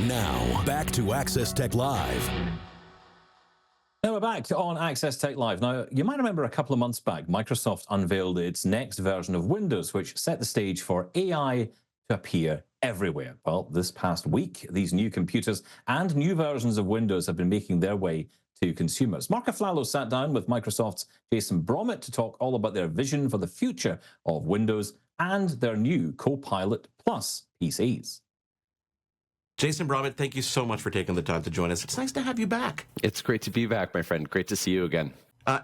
Now, back to Access Tech Live. Now we're back on Access Tech Live. Now, you might remember a couple of months back, Microsoft unveiled its next version of Windows, which set the stage for AI to appear everywhere. Well, this past week, these new computers and new versions of Windows have been making their way to consumers. Mark Aflalo sat down with Microsoft's Jason Brommet to talk all about their vision for the future of Windows and their new Co-Pilot Plus PCs. Jason Brommet, thank you so much for taking the time to join us. It's nice to have you back. It's great to be back, my friend. Great to see you again.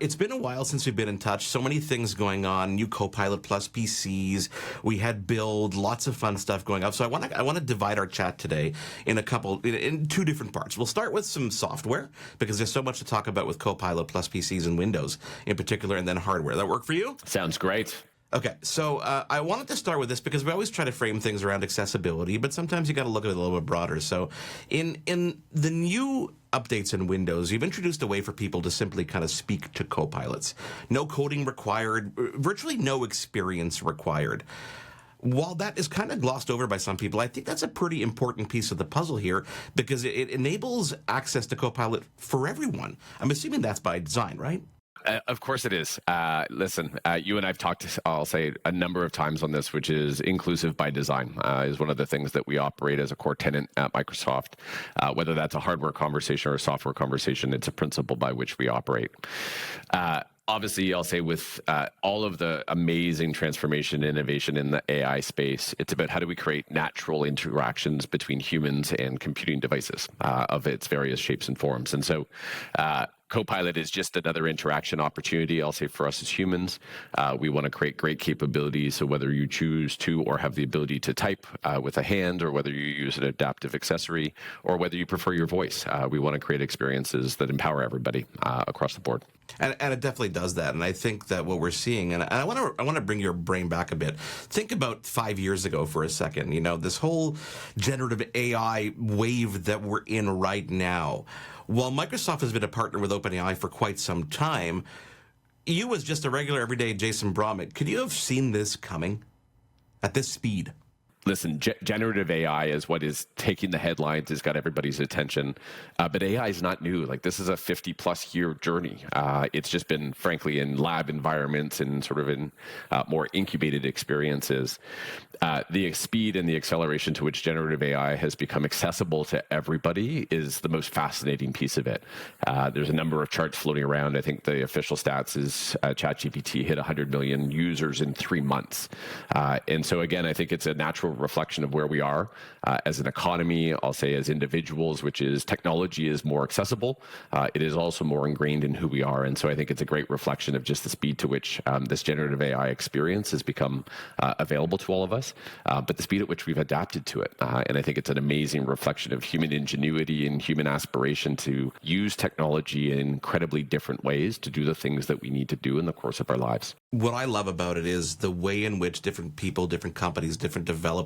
It's been a while since we've been in touch. So many things going on. New Co-Pilot Plus PCs. We had Build. Lots of fun stuff going up. So I want to divide our chat today in in two different parts. We'll start with some software because there's so much to talk about with Co-Pilot Plus PCs and Windows in particular, and then hardware. That work for you? Sounds great. Okay, so I wanted to start with this because we always try to frame things around accessibility, but sometimes you got to look at it a little bit broader. So in the new updates in Windows, you've introduced a way for people to simply kind of speak to co-pilots. No coding required, virtually no experience required. While that is kind of glossed over by some people, I think that's a pretty important piece of the puzzle here because it enables access to Copilot for everyone. I'm assuming that's by design, right? Of course it is. Listen, you and I have talked, I'll say, a number of times on this, which is inclusive by design, is one of the things that we operate as a core tenet at Microsoft. Whether that's a hardware conversation or a software conversation, it's a principle by which we operate. Obviously, I'll say with all of the amazing transformation and innovation in the AI space, it's about how do we create natural interactions between humans and computing devices of its various shapes and forms. And so Copilot is just another interaction opportunity, I'll say, for us as humans. We want to create great capabilities, so whether you choose to or have the ability to type with a hand, or whether you use an adaptive accessory, or whether you prefer your voice, we want to create experiences that empower everybody across the board. And it definitely does that. And I think that what we're seeing, and I want to bring your brain back a bit. Think about 5 years ago for a second. You know, this whole generative AI wave that we're in right now. While Microsoft has been a partner with OpenAI for quite some time, you as just a regular everyday Jason Brommet, could you have seen this coming at this speed? Listen, generative AI is what is taking the headlines, has got everybody's attention. But AI is not new. Like, this is a 50-plus year journey. It's just been, frankly, in lab environments and sort of in more incubated experiences. The speed and the acceleration to which generative AI has become accessible to everybody is the most fascinating piece of it. There's a number of charts floating around. I think the official stats is ChatGPT hit 100 million users in 3 months. And so, again, I think it's a natural reflection of where we are as an economy, I'll say as individuals, which is technology is more accessible. It is also more ingrained in who we are. And so I think it's a great reflection of just the speed to which this generative AI experience has become available to all of us, but the speed at which we've adapted to it. And I think it's an amazing reflection of human ingenuity and human aspiration to use technology in incredibly different ways to do the things that we need to do in the course of our lives. What I love about it is the way in which different people, different companies, different developers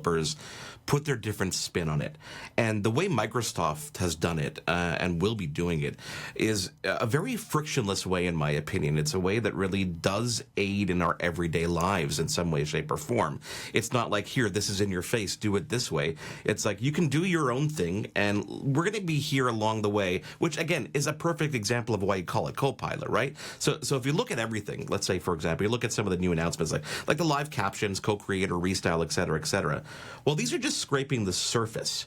put their different spin on it. And the way Microsoft has done it and will be doing it is a very frictionless way, in my opinion. It's a way that really does aid in our everyday lives in some way, shape, or form. It's not like, here, this is in your face, do it this way. It's like, you can do your own thing, and we're going to be here along the way, which, again, is a perfect example of why you call it Copilot, right? So if you look at everything, let's say, for example, you look at some of the new announcements, like the live captions, co-creator, restyle, et cetera, et cetera. Well, these are just scraping the surface.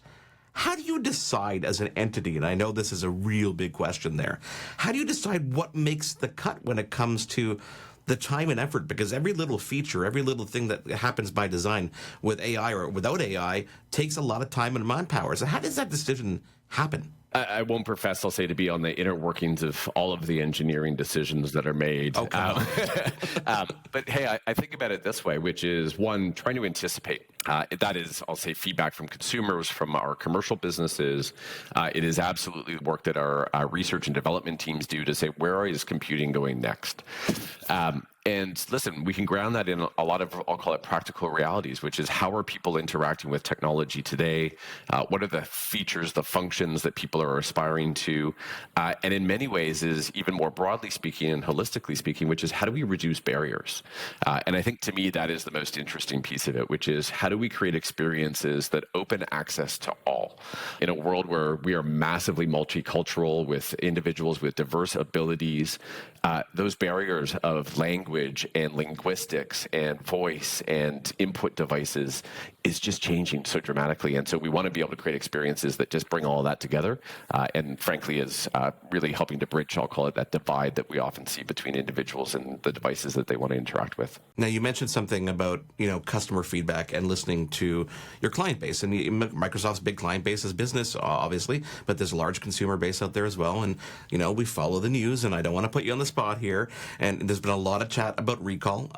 How do you decide as an entity, and I know this is a real big question there, how do you decide what makes the cut when it comes to the time and effort? Because every little feature, every little thing that happens by design with AI or without AI takes a lot of time and manpower. So how does that decision happen? I won't profess, I'll say, to be on the inner workings of all of the engineering decisions that are made. Okay. But hey, I think about it this way, which is, one, trying to anticipate. That is, I'll say, feedback from consumers, from our commercial businesses. It is absolutely the work that our research and development teams do to say, where is computing going next? And listen, we can ground that in a lot of, I'll call it, practical realities, which is, how are people interacting with technology today? What are the features, the functions that people are aspiring to? And in many ways is, even more broadly speaking and holistically speaking, which is, how do we reduce barriers? And I think, to me, that is the most interesting piece of it, which is, how do we create experiences that open access to all? In a world where we are massively multicultural with individuals with diverse abilities, those barriers of language and linguistics and voice and input devices is just changing so dramatically. And so we want to be able to create experiences that just bring all of that together, and frankly is really helping to bridge, I'll call it, that divide that we often see between individuals and the devices that they want to interact with. Now, you mentioned something about, customer feedback and listening to your client base. And Microsoft's big client base is business, obviously, but there's a large consumer base out there as well. And, we follow the news, and I don't want to put you on the spot here. And there's been a lot of chat about recall.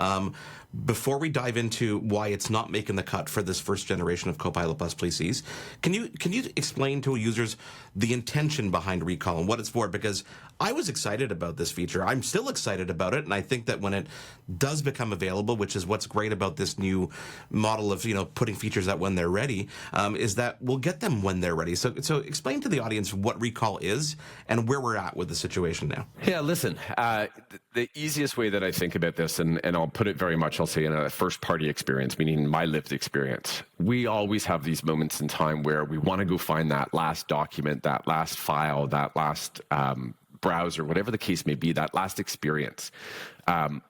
Before we dive into why it's not making the cut for this first generation of Co-Pilot Plus PCs, can you explain to users the intention behind recall and what it's for? Because I was excited about this feature. I'm still excited about it, and I think that when it does become available, which is what's great about this new model of putting features out when they're ready, is that we'll get them when they're ready. So explain to the audience what recall is and where we're at with the situation now. Yeah, listen, the easiest way that I think about this, and I'll put it very much, I'll say, in a first-party experience, meaning my lived experience. We always have these moments in time where we want to go find that last document, that last file, that last browser, whatever the case may be, that last experience.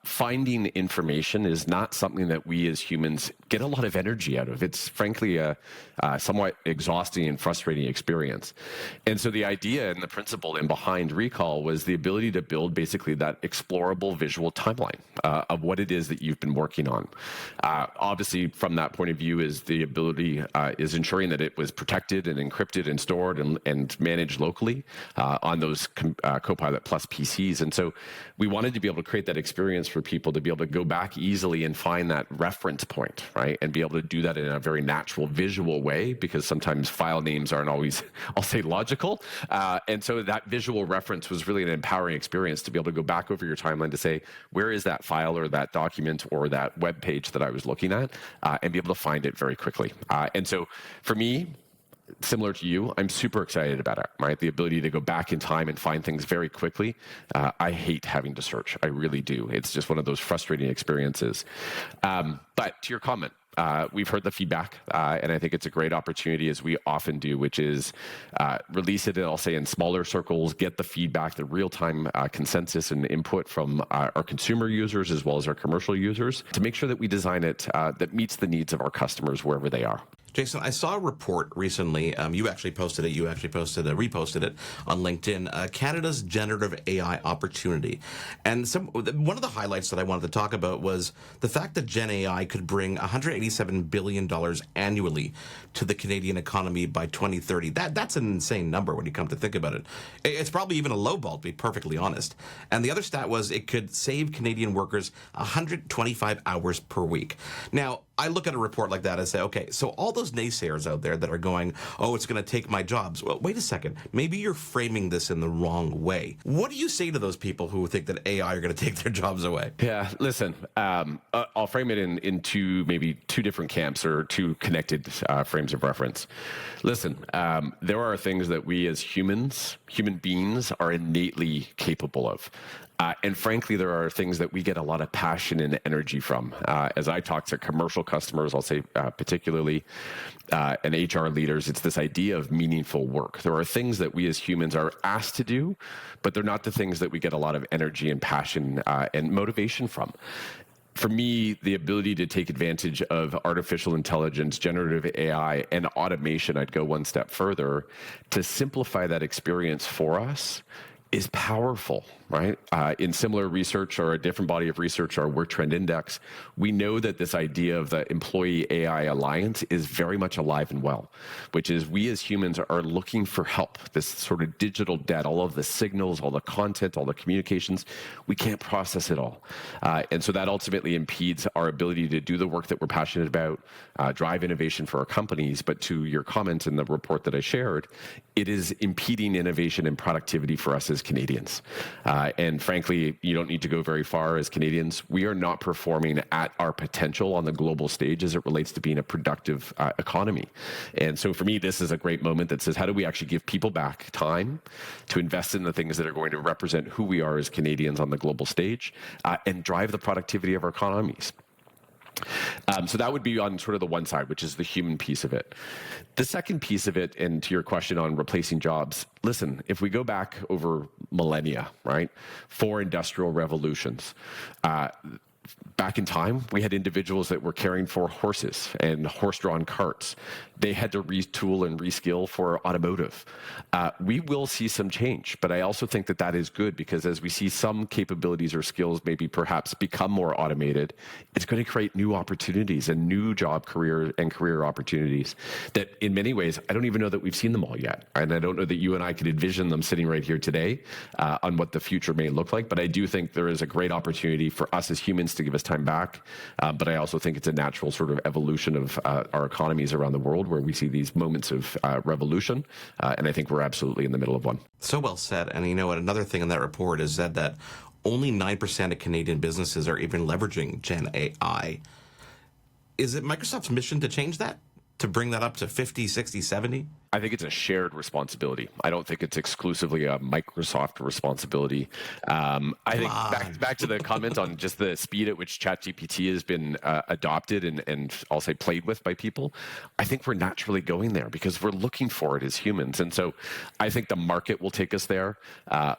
Finding information is not something that we as humans get a lot of energy out of. It's frankly a somewhat exhausting and frustrating experience. And so the idea and the principle in behind recall was the ability to build basically that explorable visual timeline of what it is that you've been working on. Obviously, from that point of view, is the ability is ensuring that it was protected and encrypted and stored and managed locally on those Co-Pilot Plus PCs. And so we wanted to be able to create that experience for people to be able to go back easily and find that reference point, right? And be able to do that in a very natural visual way, because sometimes file names aren't always, I'll say, logical. And so that visual reference was really an empowering experience to be able to go back over your timeline to say, where is that file or that document or that web page that I was looking at, and be able to find it very quickly. And so for me, similar to you, I'm super excited about it, right? The ability to go back in time and find things very quickly. I hate having to search. I really do. It's just one of those frustrating experiences. But to your comment, we've heard the feedback, and I think it's a great opportunity, as we often do, which is release it, I'll say, in smaller circles, get the feedback, the real-time consensus and input from our consumer users as well as our commercial users, to make sure that we design it that meets the needs of our customers wherever they are. Jason, I saw a report recently. You actually posted it. Reposted it on LinkedIn. Canada's generative AI opportunity, and one of the highlights that I wanted to talk about was the fact that Gen AI could bring $187 billion annually to the Canadian economy by 2030. That's an insane number when you come to think about it. It's probably even a low ball, to be perfectly honest. And the other stat was it could save Canadian workers 125 hours per week. Now, I look at a report like that and say, okay, so all those naysayers out there that are going, oh, it's going to take my jobs. Well, wait a second. Maybe you're framing this in the wrong way. What do you say to those people who think that AI are going to take their jobs away? Yeah, listen, I'll frame it in maybe two different camps or two connected frames of reference. Listen, there are things that we as human beings are innately capable of. And frankly, there are things that we get a lot of passion and energy from. As I talk to commercial customers, I'll say particularly, and HR leaders, it's this idea of meaningful work. There are things that we as humans are asked to do, but they're not the things that we get a lot of energy and passion and motivation from. For me, the ability to take advantage of artificial intelligence, generative AI, and automation, I'd go one step further, to simplify that experience for us is powerful, right? In similar research or a different body of research, our Work Trend Index, we know that this idea of the employee AI alliance is very much alive and well, which is we as humans are looking for help. This sort of digital debt, all of the signals, all the content, all the communications, we can't process it all. And so that ultimately impedes our ability to do the work that we're passionate about, drive innovation for our companies. But to your comment in the report that I shared, it is impeding innovation and productivity for us as Canadians. And frankly, you don't need to go very far as Canadians. We are not performing at our potential on the global stage as it relates to being a productive economy. And so for me, this is a great moment that says, how do we actually give people back time to invest in the things that are going to represent who we are as Canadians on the global stage and drive the productivity of our economies? So that would be on sort of the one side, which is the human piece of it. The second piece of it, and to your question on replacing jobs, listen, if we go back over millennia, right, 4 industrial revolutions, back in time, we had individuals that were caring for horses and horse-drawn carts. They had to retool and reskill for automotive. We will see some change, but I also think that that is good, because as we see some capabilities or skills maybe perhaps become more automated, it's going to create new opportunities and new career opportunities that in many ways, I don't even know that we've seen them all yet. And I don't know that you and I could envision them sitting right here today on what the future may look like. But I do think there is a great opportunity for us as humans to give us time back. But I also think it's a natural sort of evolution of our economies around the world, where we see these moments of revolution. And I think we're absolutely in the middle of one. So well said. And you know what? Another thing in that report is that only 9% of Canadian businesses are even leveraging Gen AI. Is it Microsoft's mission to change that? To bring that up to 50, 60, 70? I think it's a shared responsibility. I don't think it's exclusively a Microsoft responsibility. I think back to the comment on just the speed at which ChatGPT has been adopted and I'll say played with by people. I think we're naturally going there because we're looking for it as humans. And so I think the market will take us there.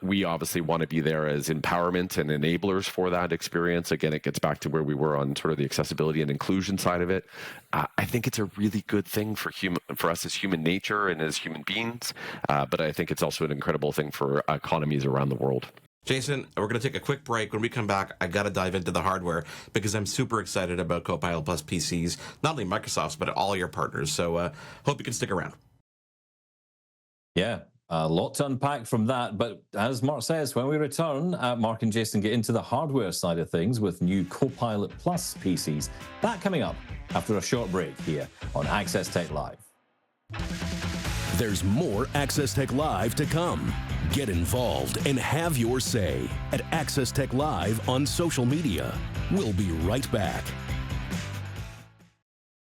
We obviously want to be there as empowerment and enablers for that experience. Again, it gets back to where we were on sort of the accessibility and inclusion side of it. I think it's a really good thing for us as human nature and as human beings, but I think it's also an incredible thing for economies around the world. Jason, we're going to take a quick break. When we come back, I got to dive into the hardware because I'm super excited about Co-Pilot Plus PCs, not only Microsoft's, but all your partners. So hope you can stick around. Yeah, a lot to unpack from that. But as Mark says, when we return, Mark and Jason get into the hardware side of things with new Co-Pilot Plus PCs. That coming up after a short break here on Access Tech Live. There's more Access Tech Live to come. Get involved and have your say at Access Tech Live on social media. We'll be right back.